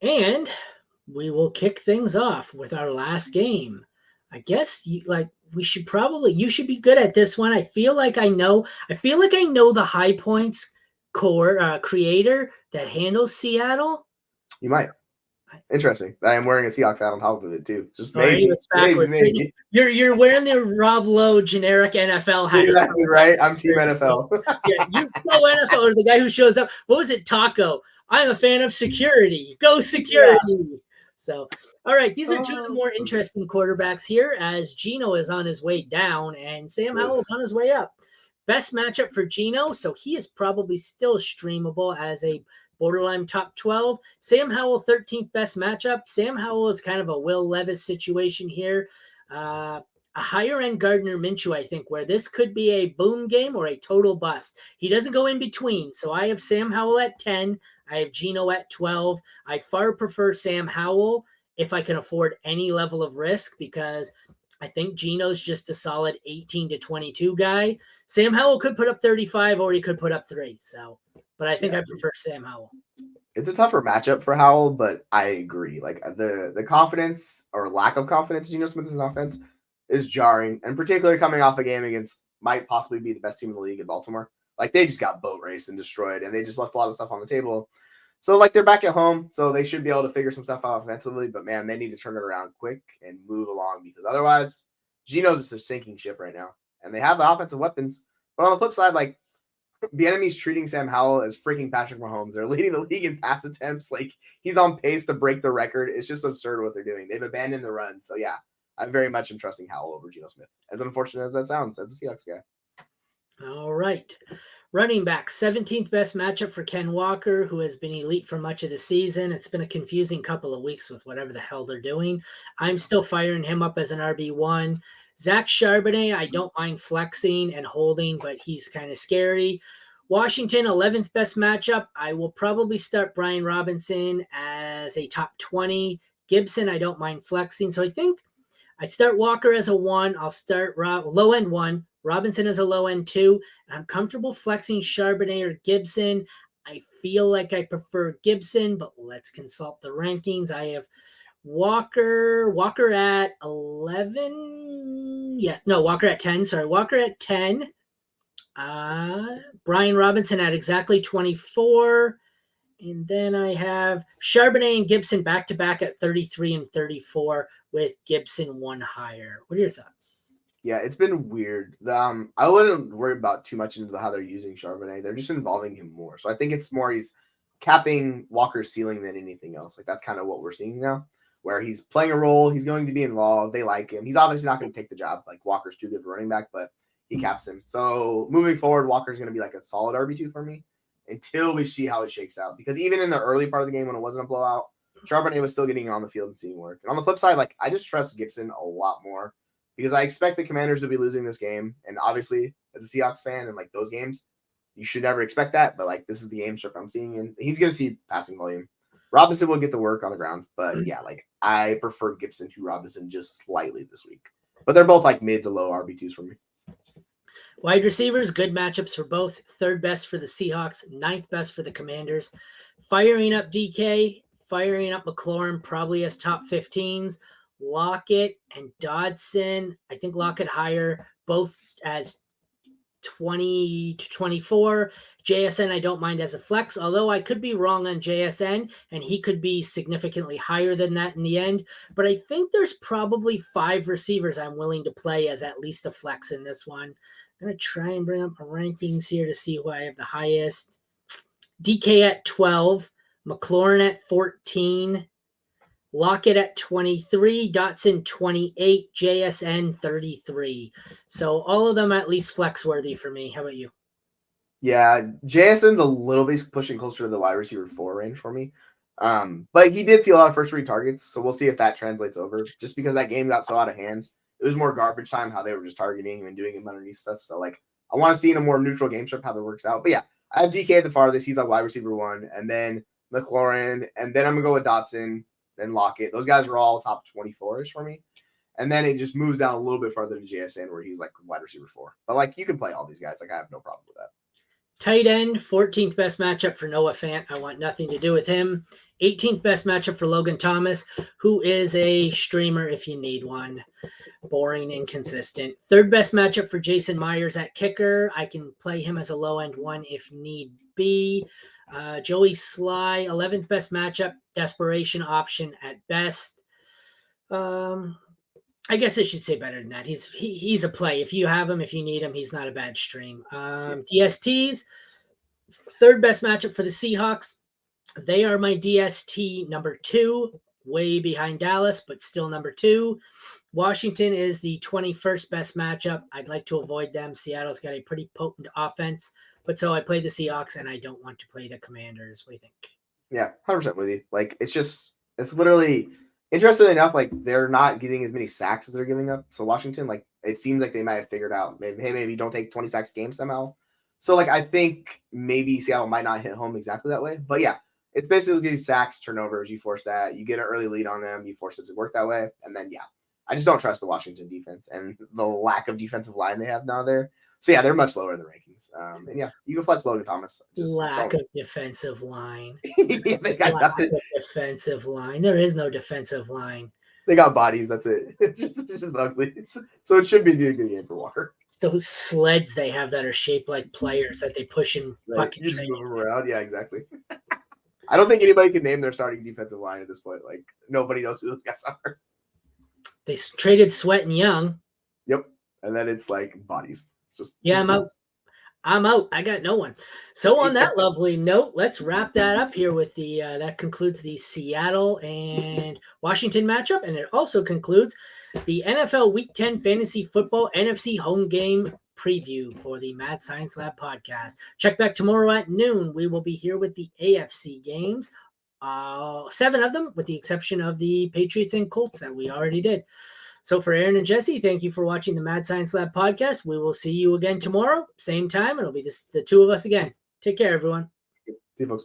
And we will kick things off with our last game. I guess you should be good at this one. I feel like I know the high points core creator that handles Seattle. You might. Interesting. I am wearing a Seahawks hat on top of it too. Just All right, maybe, it's maybe, backwards. maybe. You're wearing the Rob Lowe generic NFL hat. Exactly right. I'm Team NFL. Yeah, you go NFL or the guy who shows up. What was it, Taco? I'm a fan of security. Go Yeah. security. So, all right, these are two of the more interesting quarterbacks here as Gino is on his way down and Sam Howell's on his way up. Best matchup for Gino, so he is probably still streamable as a borderline top 12. Sam Howell, 13th best matchup. Sam Howell is kind of a Will Levis situation here. A higher end Gardner Minshew, I think, where this could be a boom game or a total bust. He doesn't go in between. So I have Sam Howell at 10. I have Gino at 12. I far prefer Sam Howell if I can afford any level of risk because I think Gino's just a solid 18 to 22 guy. Sam Howell could put up 35 or he could put up 3. So, but I think I prefer Sam Howell. It's a tougher matchup for Howell, but I agree. Like the confidence or lack of confidence in Geno Smith's offense is jarring, and particularly coming off a game against might possibly be the best team in the league in Baltimore. Like they just got boat raced and destroyed, and they just left a lot of stuff on the table. So like they're back at home, so they should be able to figure some stuff out offensively. But man, they need to turn it around quick and move along because otherwise, Geno's just a sinking ship right now, and they have the offensive weapons. But on the flip side, like the enemy's treating Sam Howell as freaking Patrick Mahomes. They're leading the league in pass attempts. Like he's on pace to break the record. It's just absurd what they're doing. They've abandoned the run. So yeah, I very much am trusting Howell over Geno Smith. As unfortunate as that sounds, as a Seahawks guy. All right. Running back, 17th best matchup for Ken Walker, who has been elite for much of the season. It's been a confusing couple of weeks with whatever the hell they're doing. I'm still firing him up as an RB1. Zach Charbonnet, I don't mind flexing and holding, but he's kind of scary. Washington, 11th best matchup. I will probably start Brian Robinson as a top 20. Gibson, I don't mind flexing. So I think I start Walker as a 1. I'll start low end 1. Robinson as a low end 2. And I'm comfortable flexing Charbonnet or Gibson. I feel like I prefer Gibson, but let's consult the rankings. I have Walker at 11. Yes, no, Walker at 10. Sorry, Walker at 10. Brian Robinson at exactly 24. And then I have Charbonnet and Gibson back to back at 33 and 34 with Gibson one higher. What are your thoughts? Yeah, it's been weird. I wouldn't worry about too much into how they're using Charbonnet. They're just involving him more. So I think it's more he's capping Walker's ceiling than anything else. Like that's kind of what we're seeing now, where he's playing a role. He's going to be involved. They like him. He's obviously not going to take the job. Like Walker's too good for running back, but he caps him. So moving forward, Walker's going to be like a solid RB2 for me until we see how it shakes out. Because even in the early part of the game when it wasn't a blowout, Charbonnet was still getting on the field and seeing work. And on the flip side, like I just trust Gibson a lot more because I expect the Commanders to be losing this game. And obviously, as a Seahawks fan and like those games, you should never expect that. But like this is the game script I'm seeing, and he's going to see passing volume. Robinson will get the work on the ground, but yeah, like I prefer Gibson to Robinson just slightly this week. But they're both like mid to low RB2s for me. Wide receivers, good matchups for both. Third best for the Seahawks, ninth best for the Commanders. Firing up DK, firing up McLaurin, probably as top 15s. Lockett and Dodson, I think Lockett higher, both as 20 to 24. JSN, I don't mind as a flex, although I could be wrong on JSN and he could be significantly higher than that in the end. But I think there's probably 5 receivers I'm willing to play as at least a flex in this one. I'm going to try and bring up my rankings here to see who I have the highest. DK at 12, McLaurin at 14, Lockett at 23, Dotson 28, JSN 33. So all of them at least flex worthy for me. How about you? Yeah, JSN's a little bit pushing closer to the wide receiver 4 range for me. But he did see a lot of first read targets, so we'll see if that translates over. Just because that game got so out of hand, it was more garbage time how they were just targeting him and doing him underneath stuff. So like I want to see in a more neutral game strip how that works out. But yeah, I have DK at the farthest. He's like wide receiver 1, and then McLaurin, and then I'm gonna go with Dotson, then Lockett. Those guys are all top 24ish for me. And then it just moves down a little bit farther to JSN where he's like wide receiver 4. But like you can play all these guys. Like I have no problem with that. Tight end, 14th best matchup for Noah Fant. I want nothing to do with him. 18th best matchup for Logan Thomas, who is a streamer if you need one. Boring, inconsistent. Third best matchup for Jason Myers at kicker. I can play him as a low end one if need be. Joey Sly, 11th best matchup, desperation option at best. I guess I should say better than that. He's a play. If you have him, if you need him, he's not a bad stream. DSTs, third best matchup for the Seahawks. They are my DST number 2, way behind Dallas, but still number 2. Washington is the 21st best matchup. I'd like to avoid them. Seattle's got a pretty potent offense, but so I play the Seahawks, and I don't want to play the Commanders. What do you think? Yeah, 100% with you. Like, it's literally, interestingly enough, like, they're not getting as many sacks as they're giving up. So Washington, like, it seems like they might have figured out, maybe don't take 20 sacks a game somehow. So, like, I think maybe Seattle might not hit home exactly that way. But, yeah, it's basically sacks, turnovers. You force that. You get an early lead on them. You force it to work that way. And then, yeah, I just don't trust the Washington defense and the lack of defensive line they have now there. So, yeah, they're much lower in the rankings. And, yeah, you can flex Logan Thomas. Lack of defensive line. Yeah, they got nothing. Defensive line. There is no defensive line. They got bodies. That's it. It's just ugly. So it should be a good game for Walker. It's those sleds they have that are shaped like players that they push in fucking you just move them around. Yeah, exactly. I don't think anybody can name their starting defensive line at this point. Like, nobody knows who those guys are. They traded Sweat and Young. Yep. And then it's like bodies. It's just I'm out. I'm out. I got no one. So on that lovely note, let's wrap that up here with the that concludes the Seattle and Washington matchup, and it also concludes the NFL Week 10 Fantasy Football NFC Home Game preview for the Mad Science Lab podcast. Check back tomorrow at noon. We will be here with the AFC games, 7 of them, with the exception of the Patriots and Colts that we already did. So for Aaron and Jesse, thank you for watching the Mad Science Lab podcast. We will see you again tomorrow, same time. It'll be the 2 of us again. Take care, everyone. See you, folks.